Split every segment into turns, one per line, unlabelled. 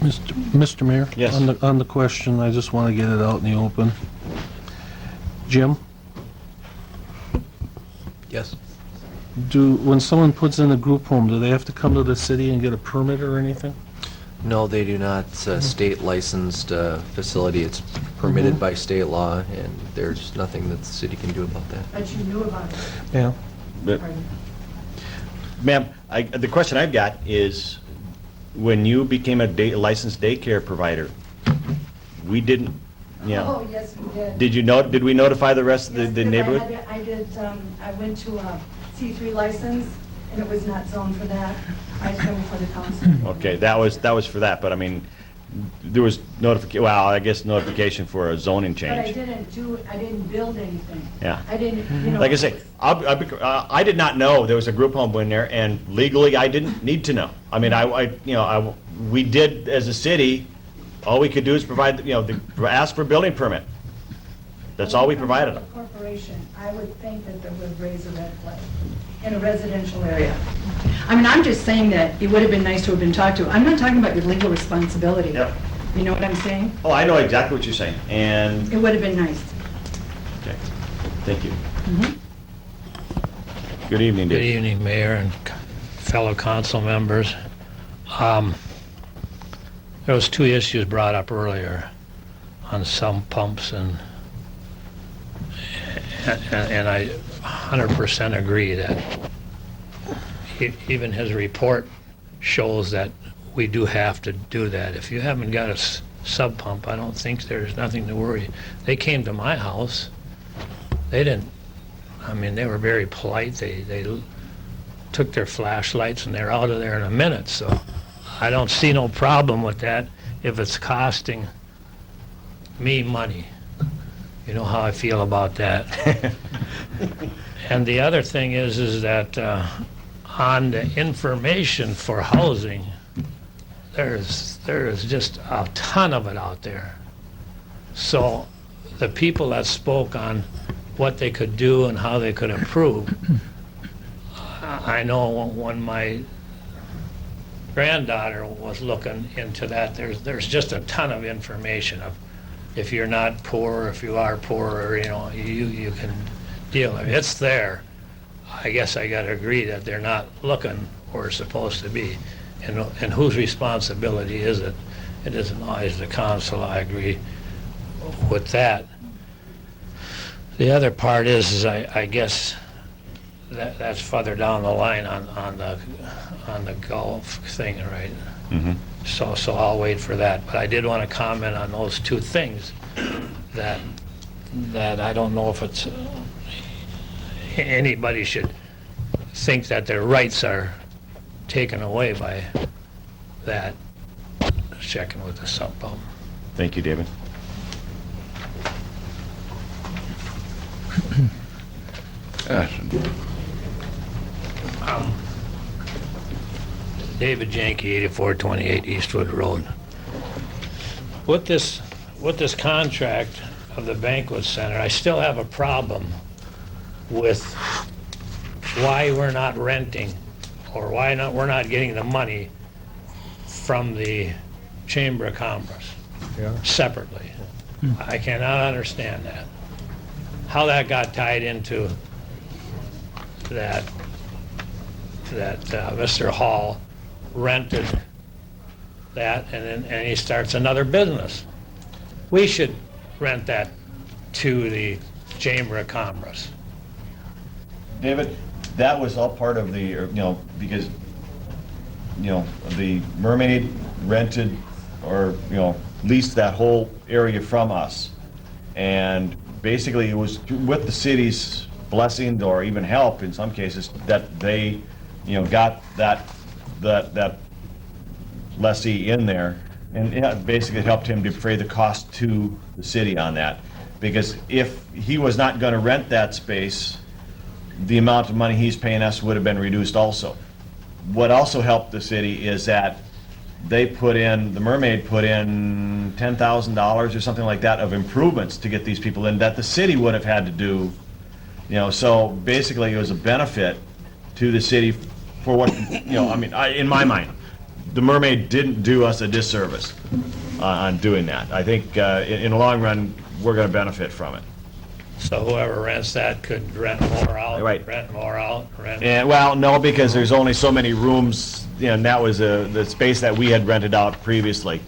Mr. Mayor?
Yes.
On the question, I just want to get it out in the open. Jim,
Yes.
when someone puts in a group home, do they have to come to the city and get a permit or anything?
No, they do not. It's a state licensed facility. It's permitted by state law, and there's nothing that the city can do about that.
But you knew about it.
Yeah.
But,
Pardon?
ma'am, the question I've got is, when you became a licensed daycare provider, we didn't,
Oh, yes, we did.
did we notify the rest of
Yes,
the
because
neighborhood?
I went to a C3 license, and it was not zoned for that. I had to come before the council.
Okay, that was for that, but I mean, there was I guess notification for a zoning
But I
change.
didn't build anything.
Yeah.
I didn't, you know.
Like I say, I did not know there was a group home in there, and legally, I didn't need to know. I mean, we did, as a city, all we could do is provide, ask for a building permit. That's all we provided them.
When it comes to a corporation, I would think that would raise a red flag in a residential area. I mean, I'm just saying that it would have been nice to have been talked to. I'm not talking about your legal responsibility.
Yep.
You know what I'm saying?
Oh, I know exactly what you're saying, and,
It would have been nice.
okay, thank you. Good evening,
Good
Dave.
evening, Mayor and fellow council members. There was two issues brought up earlier on sump pumps, and I 100% agree that even his report shows that we do have to do that. If you haven't got a sub pump, I don't think there's nothing to worry. They came to my house. They didn't, I mean, they were very polite. They took their flashlights and they're out of there in a minute. So I don't see no problem with that if it's costing me money. You know how I feel about that. And the other thing is that on the information for housing, there is just a ton of it out there. So the people that spoke on what they could do and how they could improve, I know when my granddaughter was looking into that, there's just a ton of information of if you're not poor, if you are poor, or you can deal with it. It's there. I guess I got to agree that they're not looking where it's supposed to be. And whose responsibility is it? It isn't always the council. I agree with that. The other part is I guess that's further down the line on the golf thing, right?
Mm-hmm.
So I'll wait for that. But I did want to comment on those two things that I don't know if it's anybody should think that their rights are taken away by that, checking with the sump pump.
Thank you, David.
David Janke, 8428 Eastwood Road. With this contract of the banquet center, I still have a problem with why we're not renting, or we're not getting the money from the Chamber of Commerce separately. I cannot understand that. How that got tied into that Mr. Hall rented that, and he starts another business. We should rent that to the Chamber of Commerce.
David, that was all part of the, because, the Mermaid rented or, leased that whole area from us. And basically, it was with the city's blessing or even help in some cases that they, got that lessee in there. And it basically helped him defray the cost to the city on that. Because if he was not gonna rent that space, the amount of money he's paying us would have been reduced also. What also helped the city is that the Mermaid put in $10,000 or something like that of improvements to get these people in that the city would have had to do. So basically it was a benefit to the city for what, in my mind. the Mermaid didn't do us a disservice on doing that. I think in the long run, we're going to benefit from it.
So whoever rents that could rent more out,
Right.
rent more out, rent.
And, well, no, because there's only so many rooms, and that was the space that we had rented out previously.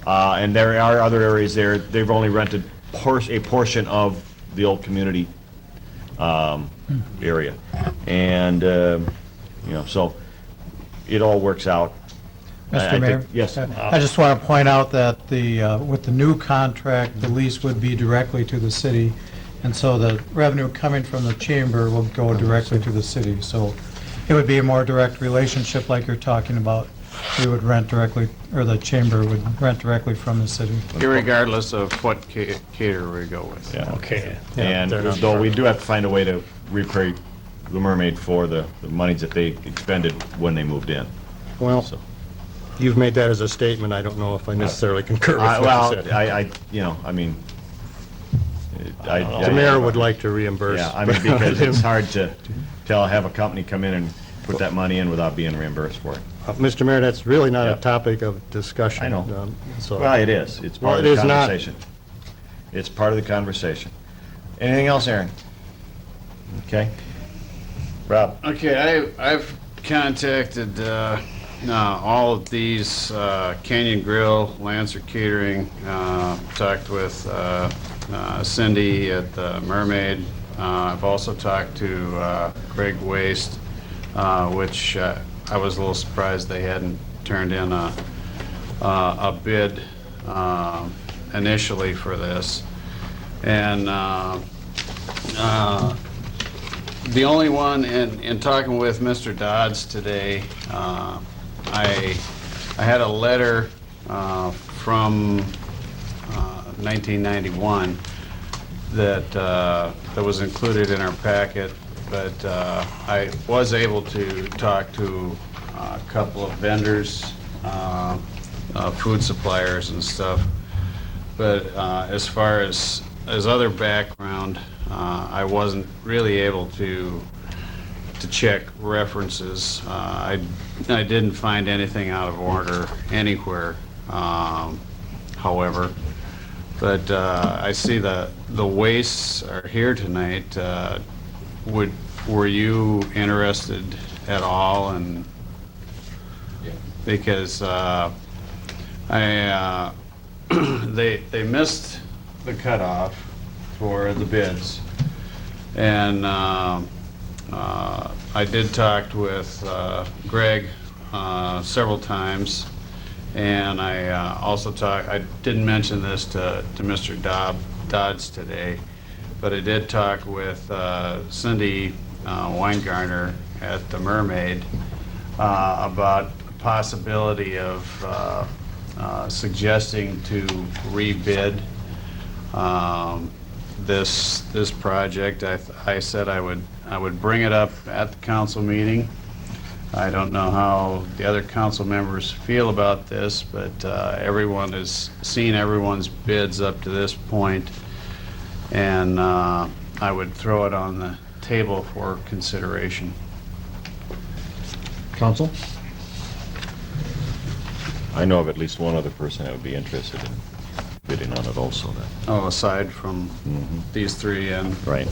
And there are other areas there, they've only rented a portion of the old community area. And, so it all works out. I
Mr.
think-
Mayor?
Yes.
I just want to point out that with the new contract, the lease would be directly to the city, and so the revenue coming from the chamber will go directly to the city. So it would be a more direct relationship like you're talking about. We would rent directly, or the chamber would rent directly from the city.
Irregardless of what caterer we go with.
Yeah.
Okay.
And
they're not
though we do have to find a way to repay the Mermaid for the monies that they expended when they moved in.
Well,
So-
you've made that as a statement. I don't know if I necessarily concur with what
Well,
you said.
I mean,
The mayor would like to reimburse.
Yeah, I mean, because it's hard to have a company come in and put that money in without being reimbursed for it.
Mr. Mayor, that's really not
Yeah.
a topic of discussion.
I know.
So-
Well, it is. It's
Well,
part of
it
the
is not.
conversation. It's part of the conversation. Anything else, Aaron? Okay. Rob?
Okay, I've contacted all of these, Canyon Grill, Lancer Catering, talked with Cindy at the Mermaid. I've also talked to Craig Waste, which I was a little surprised they hadn't turned in a bid initially for this. And the only one, in talking with Mr. Dodds today, I had a letter from 1991 that was included in our packet, but I was able to talk to a couple of vendors, food suppliers and stuff. But as far as other background, I wasn't really able to check references. I didn't find anything out of order anywhere, however. But I see the wastes are here tonight. Were you interested at all? And because they missed the cutoff for the bids, and I did talk with Greg several times, and I also I didn't mention this to Mr. Dodds today, but I did talk with Cindy Weingartner at the Mermaid about the possibility of suggesting to rebid this project. I said I would bring it up at the council meeting. I don't know how the other council members feel about this, but everyone has seen everyone's bids up to this point, and I would throw it on the table for consideration.
Council?
I know of at least one other person that would be interested in bidding on it also then.
Oh, aside from these three and
Right.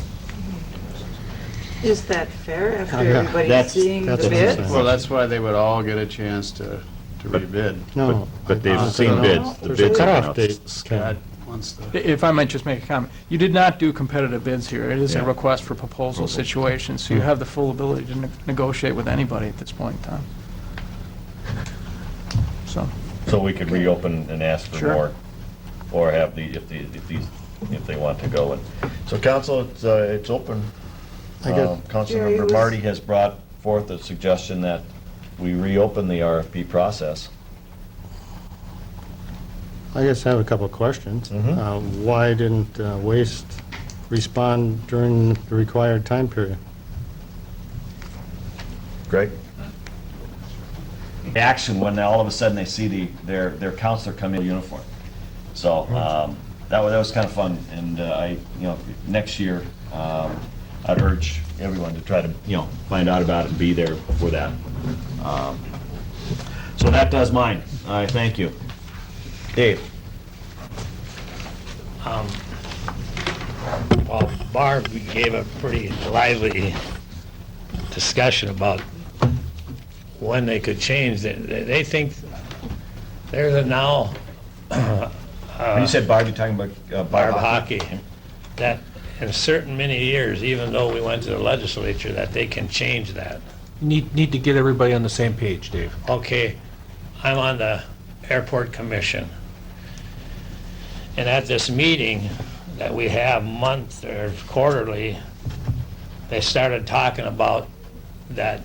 Is that fair after
Yeah,
everybody's
that's-
seeing the
that's what I'm
bids?
saying.
well, that's why they would all get a chance to rebid.
No.
But they've
I-
seen
no,
bids. The
There's a
bids have been
cutoff
out.
date.
Scott wants to.
If I might just make a comment, you did not do competitive bids here. It is a
Yeah.
request for proposal situation, so you have the full ability to negotiate with anybody at this point in time. So,
So we could reopen and ask for
Sure.
more, or have if they want to go. And so council, it's open.
I guess-
Jerry,
Councilmember
was-
Marty has brought forth a suggestion that we reopen the RFP process.
I guess I have a couple of questions. Why didn't Waste respond during the required time period?
Greg? Action when all of a sudden they see their counselor come in uniform. So that was kind of fun, and next year I'd urge everyone to try to find out about it and be there for that. So that does mine. I thank you. Dave?
Well, Barb gave a pretty lively discussion about when they could change. They think there's a now
When you said Barb, you're talking about
Barb hockey, that in certain many years, even though we went to the legislature, that they can change that.
Need to get everybody on the same page, Dave.
Okay, I'm on the airport commission. And at this meeting that we have month or quarterly, they started talking about that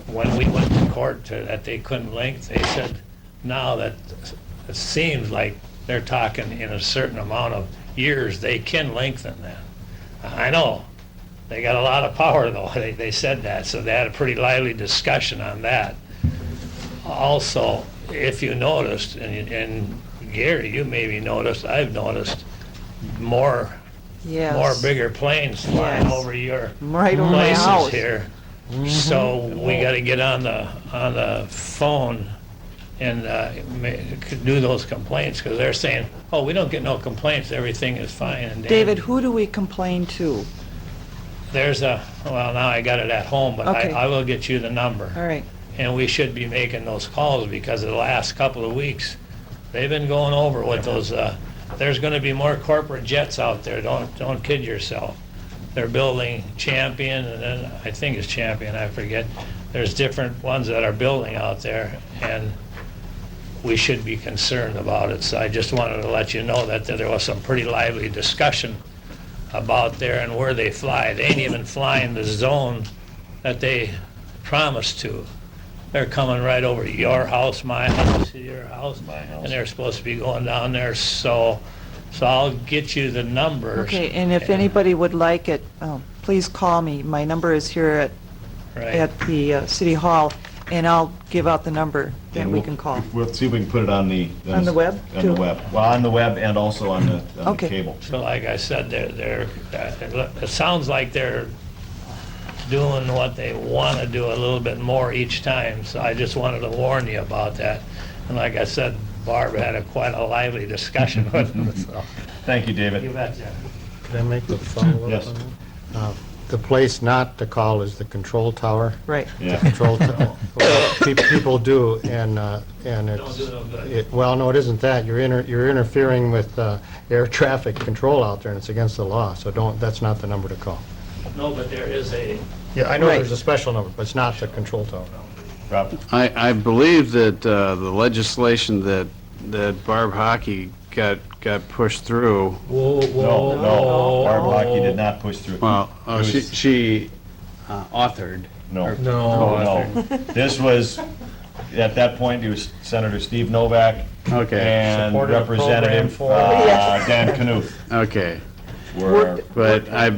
when we went to court that they couldn't link, they said now that it seems like they're talking in a certain amount of years, they can lengthen that. I know, they got a lot of power though, they said that, so they had a pretty lively discussion on that. Also, if you noticed, and Gary, you maybe noticed, I've noticed more bigger planes flying
Yes.
over your
Right over my
places
house.
here. So we gotta get on the phone and do those complaints, because they're saying, oh, we don't get no complaints, everything is fine and dandy.
David, who do we complain to?
There's well, now I got it at home, but
Okay.
I will get you the number.
All right.
And we should be making those calls, because of the last couple of weeks, they've been going over with those, there's gonna be more corporate jets out there, don't kid yourself. They're building Champion, and then, I think it's Champion, I forget. There's different ones that are building out there, and we should be concerned about it. So I just wanted to let you know that there was some pretty lively discussion about there and where they fly. They ain't even flying the zone that they promised to. They're coming right over your house, my house, your house.
My house.
And they're supposed to be going down there, so I'll get you the numbers.
Okay, and if anybody would like it, please call me. My number is here
Right.
at the City Hall, and I'll give out the number that
And
we
we'll-
can call.
We'll see if we can put it on the...
On the web,
On the
too?
web. Well, on the web and also on the
Okay.
cable.
So like I said, it sounds like they're doing what they want to do a little bit more each time, so I just wanted to warn you about that. And like I said, Barb had quite a lively discussion with them, so.
Thank you, David.
You betcha.
Can I make a follow-up
Yes.
on that? The place not to call is the control tower.
Right.
Yeah.
Control tower. People do, and it's...
Don't do no good.
Well, no, it isn't that. You're interfering with air traffic control out there, and it's against the law, so that's not the number to call.
No, but there is a,
Yeah, I know
Right.
there's a special number, but it's not the control tower.
Rob?
I believe that the legislation that Barb Hockey got pushed through,
whoa,
No, Barb Hockey did not push through.
well,
It was-
she authored.
No.
No.
No. This was, at that point, it was Senator Steve Novak
Okay,
and
Supported a program
Representative
for-
Dan Knuth
okay.
were...
But I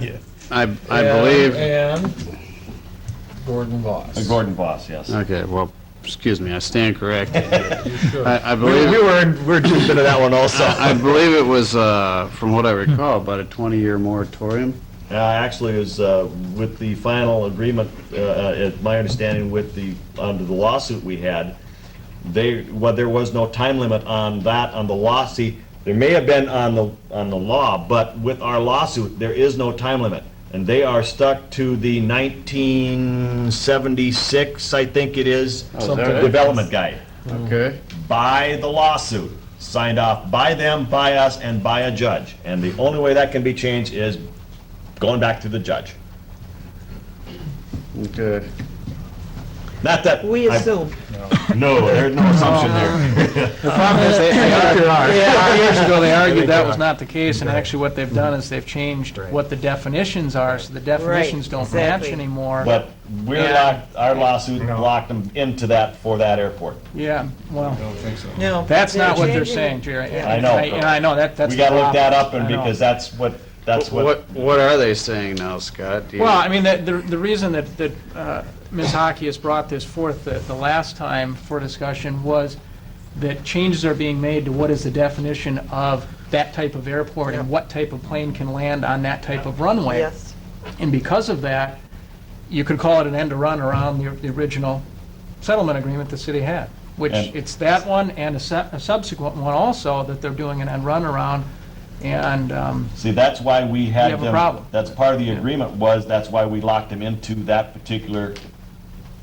believe,
And Gordon Voss.
Gordon Voss, yes.
okay, well, excuse me, I stand corrected.
Sure.
I believe,
we're deep into that one also.
I believe it was, from what I recall, about a 20-year moratorium.
Actually, it was with the final agreement, my understanding with under the lawsuit we had, there was no time limit on that, on the lawsuit. There may have been on the law, but with our lawsuit, there is no time limit. And they are stuck to the 1976, I think it is,
there?
development guide.
Okay.
By the lawsuit, signed off by them, by us, and by a judge. And the only way that can be changed is going back to the judge.
Okay.
Not that...
We
I-
assume.
No, there's no assumption there.
The problem is, they argued, 5 years ago, they argued that was not the case, and actually what they've done is they've changed what the definitions are, so the definitions don't match
exactly.
anymore.
But our lawsuit locked them into that for that airport.
Yeah, well,
No.
that's not what they're
changing
saying,
it.
Jerry.
Yeah.
I know.
And I know, that's
We
the
gotta look that
problem.
up, and
I know.
because that's what...
What are they saying now, Scott? Do you-
Well, I mean, the reason that Ms. Hockey has brought this forth the last time for discussion was that changes are being made to what is the definition of that type of airport and what type of plane can land on that type of runway.
Yes.
And because of that, you could call it an end to run around the original settlement agreement the city had. which
And-
it's that one and a subsequent one also that they're doing an end run around, and,
See, that's why we had
We have a
them.
problem.
That's part of the agreement was, that's why we locked them into that particular,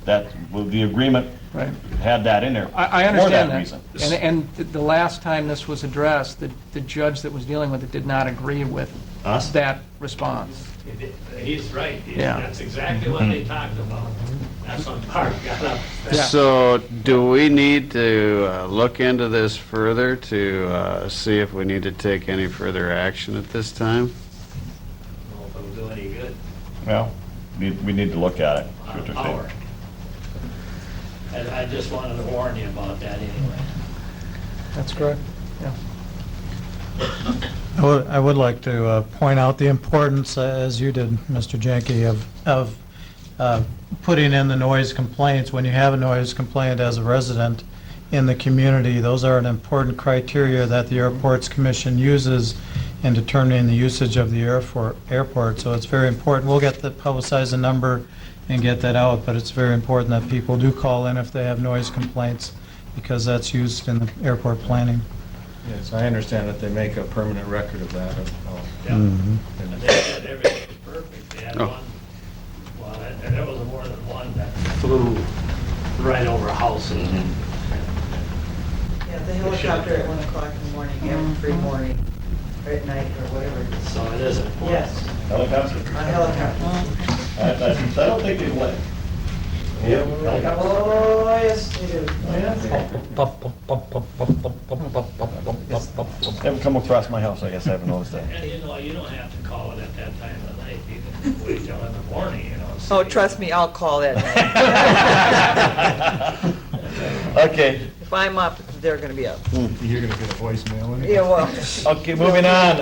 well, the agreement
right.
had that in there.
I understand
For that
that.
reason.
And the last time this was addressed, the judge that was dealing with it did not agree with
Us?
that response.
He's right.
Yeah.
That's exactly what they talked about. That's when Park got up.
Yeah.
So do we need to look into this further to see if we need to take any further action at this time?
I don't know if it'll do any good
Well, we need to look at it.
on the power. I just wanted to warn you about that anyway.
That's correct, yeah.
I would like to point out the importance, as you did, Mr. Jenke, of putting in the noise complaints. When you have a noise complaint as a resident in the community, those are an important criteria that the Airports Commission uses in determining the usage of the airport. So it's very important. We'll publicize the number and get that out, but it's very important that people do call in if they have noise complaints, because that's used in the airport planning.
Yes, I understand that they make a permanent record of that.
Yeah. And they said everything was perfect. They had
Oh.
one, well, and there was more than one that flew right over houses.
Yeah, the helicopter at 1 o'clock in the morning, every morning, or at night, or whatever it is.
So it is important.
Yes,
Helicopter?
on helicopter.
I don't think they would.
Oh, yes, they do.
Haven't come across my house, I guess I haven't noticed that.
And you don't have to call it at that time of the night. You can wait till in the morning, you know.
Oh, trust me, I'll call that night.
Okay,
If I'm up, they're gonna be up.
You're gonna get a voicemail.
Yeah, well.
okay, moving on.